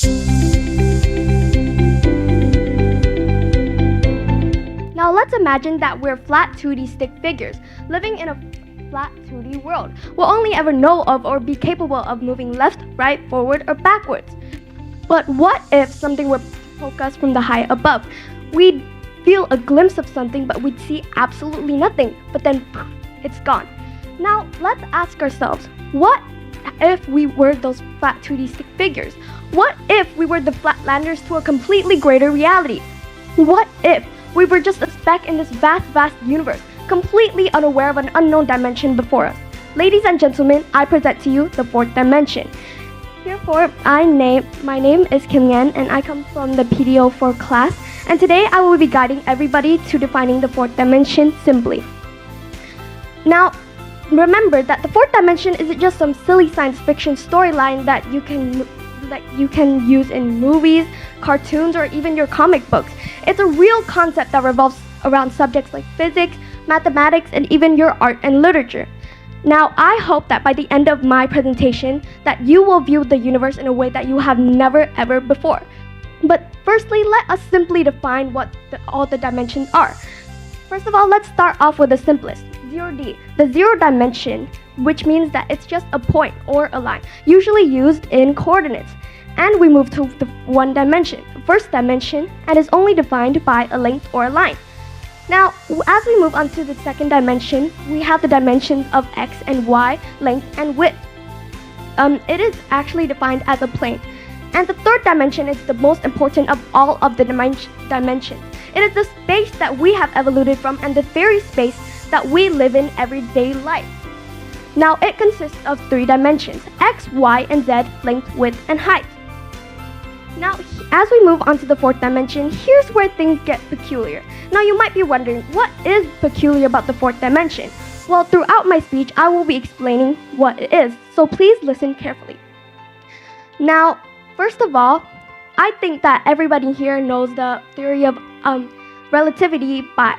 Now let's imagine that we're flat 2D stick figures living in a flat 2D world. We'll only ever know of or be capable of moving left, right, forward, or backwards. But what if something were to poke us from the height above? We'd feel a glimpse of something, but we'd see absolutely nothing. But then, poof, it's gone. Now let's ask ourselves, what if we were those flat 2D stick figures? What if we were the flatlanders to a completely greater reality? What if we were just a speck in this vast, vast universe, completely unaware of an unknown dimension before us? Ladies and gentlemen, I present to you the fourth dimension. Herefore, my name is Ngan, and I come from the PDO4 class, and today I will be guiding everybody to defining the fourth dimension simply. Now, remember that the fourth dimension isn't just some silly science fiction storyline that you can use in movies, cartoons, or even your comic books. It's a real concept that revolves around subjects like physics, mathematics, and even your art and literature. Now, I hope that by the end of my presentation that you will view the universe in a way that you have never ever before. But firstly, let us simply define what all the dimensions are. First of all, let's start off with the simplest, 0D, the zero dimension, which means that it's just a point or a line, usually used in coordinates. And we move to the one dimension, the first dimension, and is only defined by a length or a line. Now, as we move on to the second dimension, we have the dimensions of x and y, length and width. It is actually defined as a plane. And the third dimension is the most important of all of the dimensions. It is the space that we have evolved from and the very space that we live in everyday life. Now, it consists of three dimensions, x, y, and z, length, width, and height. Now, as we move on to the fourth dimension, here's where things get peculiar. Now, you might be wondering, what is peculiar about the fourth dimension? Well, throughout my speech, I will be explaining what it is, so please listen carefully. Now, first of all, I think that everybody here knows the theory of relativity by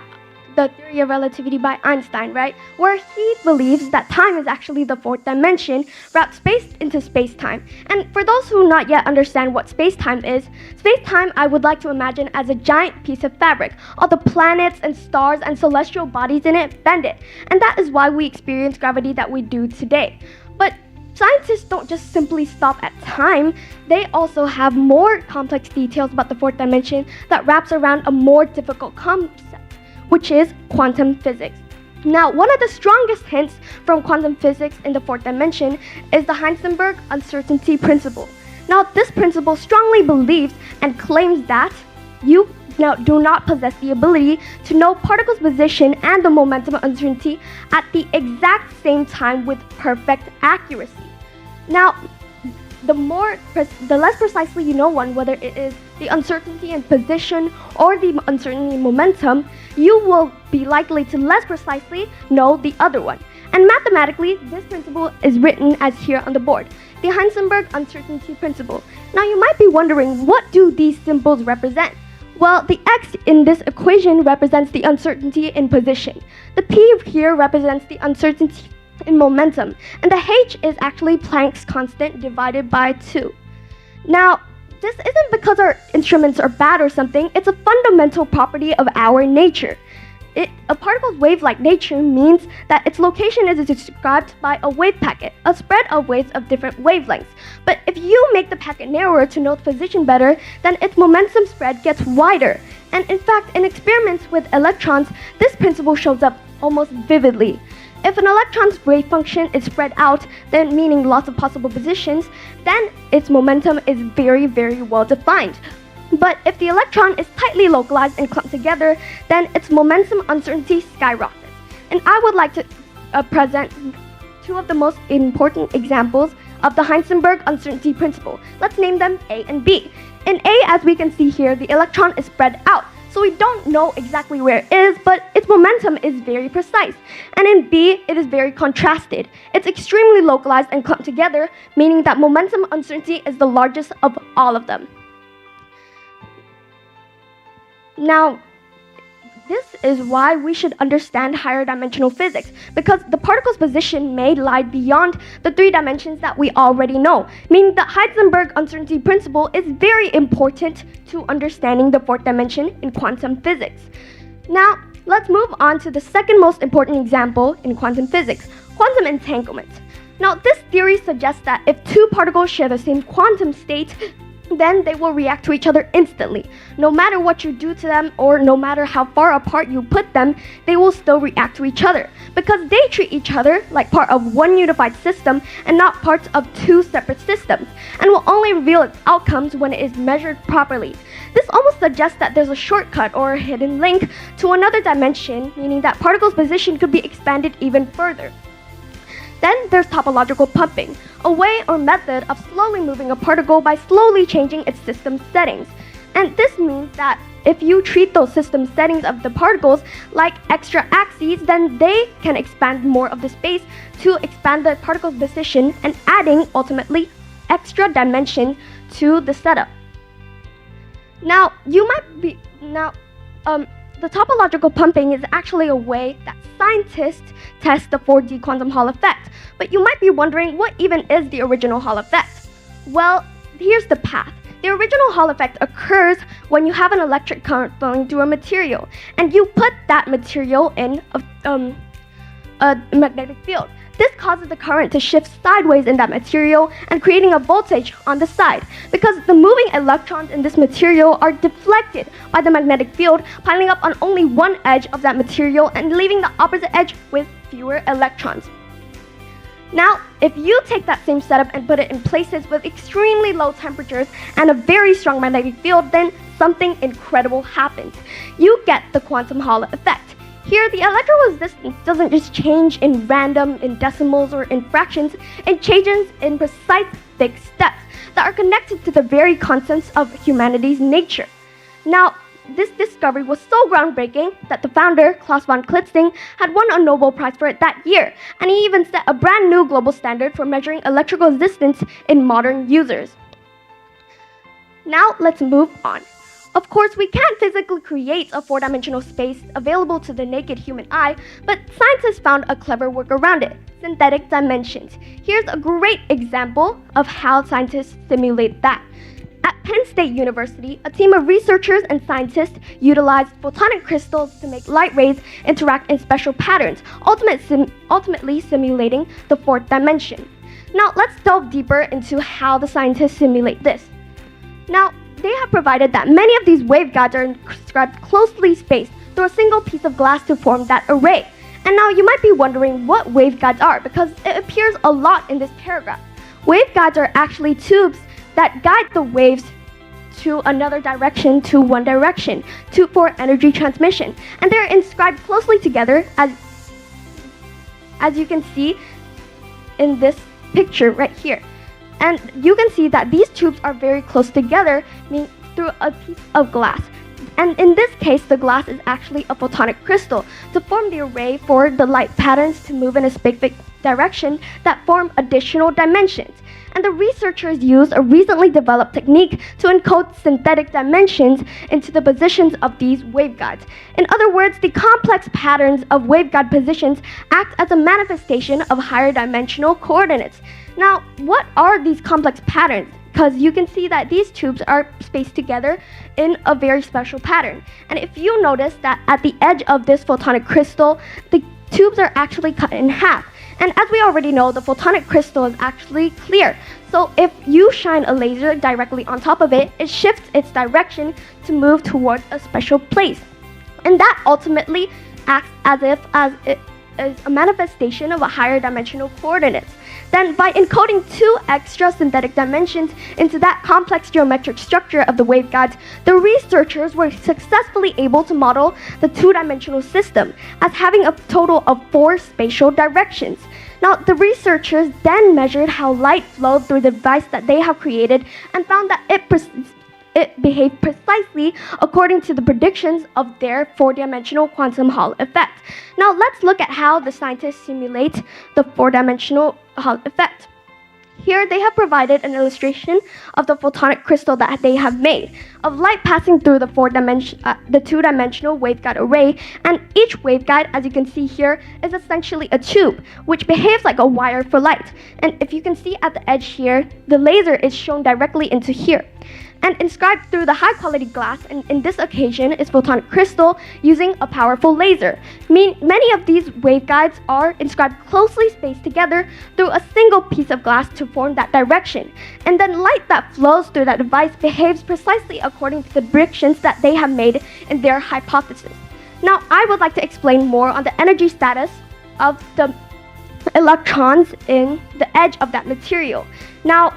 Einstein, right? Where he believes that time is actually the fourth dimension, wrapped space into space-time. And for those who not yet understand what space-time is, space-time I would like to imagine as a giant piece of fabric. All the planets and stars and celestial bodies in it bend it. And that is why we experience gravity that we do today. But scientists don't just simply stop at time. They also have more complex details about the fourth dimension that wraps around a more difficult concept, which is quantum physics. Now, one of the strongest hints from quantum physics in the fourth dimension is the Heisenberg uncertainty principle. Now, this principle strongly believes and claims that you do not possess the ability to know particles' position and the momentum uncertainty at the exact same time with perfect accuracy. Now, the less precisely you know one, whether it is the uncertainty in position or the uncertainty in momentum, you will be likely to less precisely know the other one. And mathematically, this principle is written as here on the board, the Heisenberg uncertainty principle. Now, you might be wondering, what do these symbols represent? Well, the x in this equation represents the uncertainty in position. The p here represents the uncertainty in momentum, and the h is actually Planck's constant divided by 2. Now, this isn't because our instruments are bad or something, it's a fundamental property of our nature. A particle's wave-like nature means that its location is described by a wave packet, a spread of waves of different wavelengths. But if you make the packet narrower to know its position better, then its momentum spread gets wider. And in fact, in experiments with electrons, this principle shows up almost vividly. If an electron's wave function is spread out, then meaning lots of possible positions, then its momentum is very, very well defined. But if the electron is tightly localized and clumped together, then its momentum uncertainty skyrockets. And I would like to present two of the most important examples of the Heisenberg uncertainty principle. Let's name them A and B. In A, as we can see here, the electron is spread out, so we don't know exactly where it is, but its momentum is very precise. And in B, it is very contrasted. It's extremely localized and clumped together, meaning that momentum uncertainty is the largest of all of them. Now, This is why we should understand higher dimensional physics, because the particle's position may lie beyond the 3 dimensions that we already know, meaning the Heisenberg uncertainty principle is very important to understanding the 4th dimension in quantum physics. Now, let's move on to the second most important example in quantum physics, quantum entanglement. Now, this theory suggests that if 2 particles share the same quantum state, then they will react to each other instantly. No matter what you do to them or no matter how far apart you put them, they will still react to each other because they treat each other like part of one unified system and not parts of 2 separate systems, and will only reveal its outcomes when it is measured properly. This almost suggests that there's a shortcut or a hidden link to another dimension, meaning that particles' position could be expanded even further. Then there's topological pumping, a way or method of slowly moving a particle by slowly changing its system settings. And this means that if you treat those system settings of the particles like extra axes, then they can expand more of the space to expand the particle's position and adding, ultimately, extra dimension to the setup. Now, the topological pumping is actually a way that scientists test the 4D quantum Hall effect. But you might be wondering, what even is the original Hall effect? Well, here's the path. The original Hall effect occurs when you have an electric current flowing through a material, and you put that material in a magnetic field. This causes the current to shift sideways in that material and creating a voltage on the side, because the moving electrons in this material are deflected by the magnetic field, piling up on only one edge of that material and leaving the opposite edge with fewer electrons. Now, if you take that same setup and put it in places with extremely low temperatures and a very strong magnetic field, then something incredible happens. You get the quantum Hall effect. Here, the electrical resistance doesn't just change in random, in decimals, or in fractions. It changes in precise fixed steps that are connected to the very constants of humanity's nature. Now, this discovery was so groundbreaking that the founder, Klaus von Klitzing, had won a Nobel Prize for it that year, and he even set a brand new global standard for measuring electrical resistance in modern users. Now, let's move on. Of course, we can't physically create a 4-dimensional space available to the naked human eye, but scientists found a clever work around it: synthetic dimensions. Here's a great example of how scientists simulate that. At Penn State University, a team of researchers and scientists utilized photonic crystals to make light rays interact in special patterns, ultimately simulating the 4th dimension. Now, let's delve deeper into how the scientists simulate this. Now, they have provided that many of these waveguides are inscribed closely spaced through a single piece of glass to form that array. And now you might be wondering what waveguides are, because it appears a lot in this paragraph. Waveguides are actually tubes that guide the waves to another direction, to one direction, for energy transmission. And they're inscribed closely together as you can see in this picture right here. And you can see that these tubes are very close together, meaning through a piece of glass. And in this case, the glass is actually a photonic crystal to form the array for the light patterns to move in a specific direction that form additional dimensions. And the researchers used a recently developed technique to encode synthetic dimensions into the positions of these waveguides. In other words, the complex patterns of waveguide positions act as a manifestation of higher dimensional coordinates. Now, what are these complex patterns? Because you can see that these tubes are spaced together in a very special pattern. And if you notice that at the edge of this photonic crystal, the tubes are actually cut in half. And as we already know, the photonic crystal is actually clear. So if you shine a laser directly on top of it, it shifts its direction to move towards a special place. And that ultimately acts as it is a manifestation of a higher dimensional coordinates. Then, by encoding 2 extra synthetic dimensions into that complex geometric structure of the waveguides, the researchers were successfully able to model the 2-dimensional system as having a total of 4 spatial directions. Now, the researchers then measured how light flowed through the device that they have created and found that it behaved precisely according to the predictions of their 4-dimensional quantum Hall effect. Now, let's look at how the scientists simulate the 4-dimensional Hall effect. Here they have provided an illustration of the photonic crystal that they have made, of light passing through the two-dimensional waveguide array, and each waveguide, as you can see here, is essentially a tube, which behaves like a wire for light. And if you can see at the edge here, the laser is shown directly into here. And inscribed through the high-quality glass, and in this occasion is photonic crystal using a powerful laser. Many of these waveguides are inscribed closely spaced together through a single piece of glass to form that direction. And then light that flows through that device behaves precisely according to the predictions that they have made in their hypothesis. Now, I would like to explain more on the energy status of the electrons in the edge of that material. Now,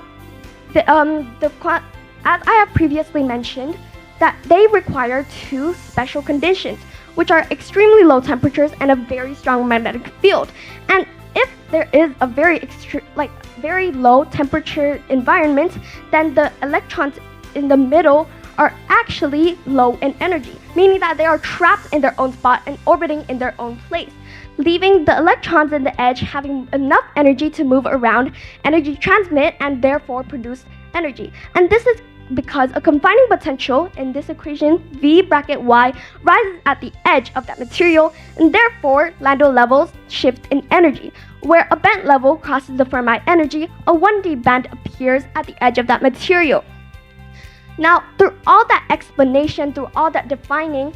as I have previously mentioned, that they require two special conditions, which are extremely low temperatures and a very strong magnetic field. And if there is a very low temperature environment, then the electrons in the middle are actually low in energy, meaning that they are trapped in their own spot and orbiting in their own place, leaving the electrons in the edge having enough energy to move around, energy transmit, and therefore produce energy. And this is because a confining potential in this equation, V bracket Y, rises at the edge of that material, and therefore Landau levels shift in energy. Where a band level crosses the Fermi energy, a 1D band appears at the edge of that material. Now, through all that explanation, through all that defining,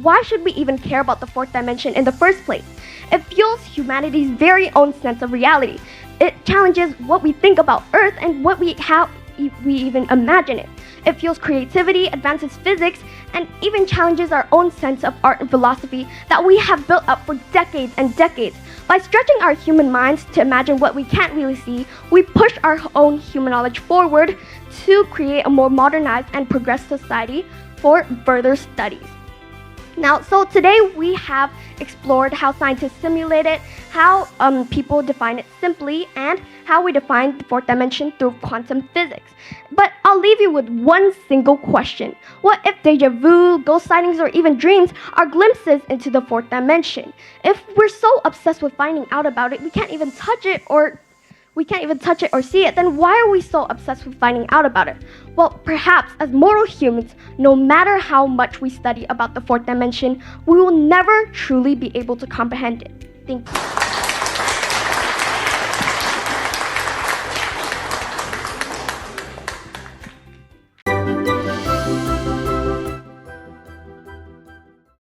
why should we even care about the fourth dimension in the first place? It fuels humanity's very own sense of reality. It challenges what we think about Earth and how we even imagine it. It fuels creativity, advances physics, and even challenges our own sense of art and philosophy that we have built up for decades and decades. By stretching our human minds to imagine what we can't really see, we push our own human knowledge forward to create a more modernized and progressive society for further studies. Now, so today we have explored how scientists simulate it, how people define it simply, and how we define the fourth dimension through quantum physics. But I'll leave you with one single question. What if deja vu, ghost sightings, or even dreams are glimpses into the fourth dimension? If we're so obsessed with finding out about it, we can't even touch it or see it, then why are we so obsessed with finding out about it? Well, perhaps as mortal humans, no matter how much we study about the fourth dimension, we will never truly be able to comprehend it. Thank you.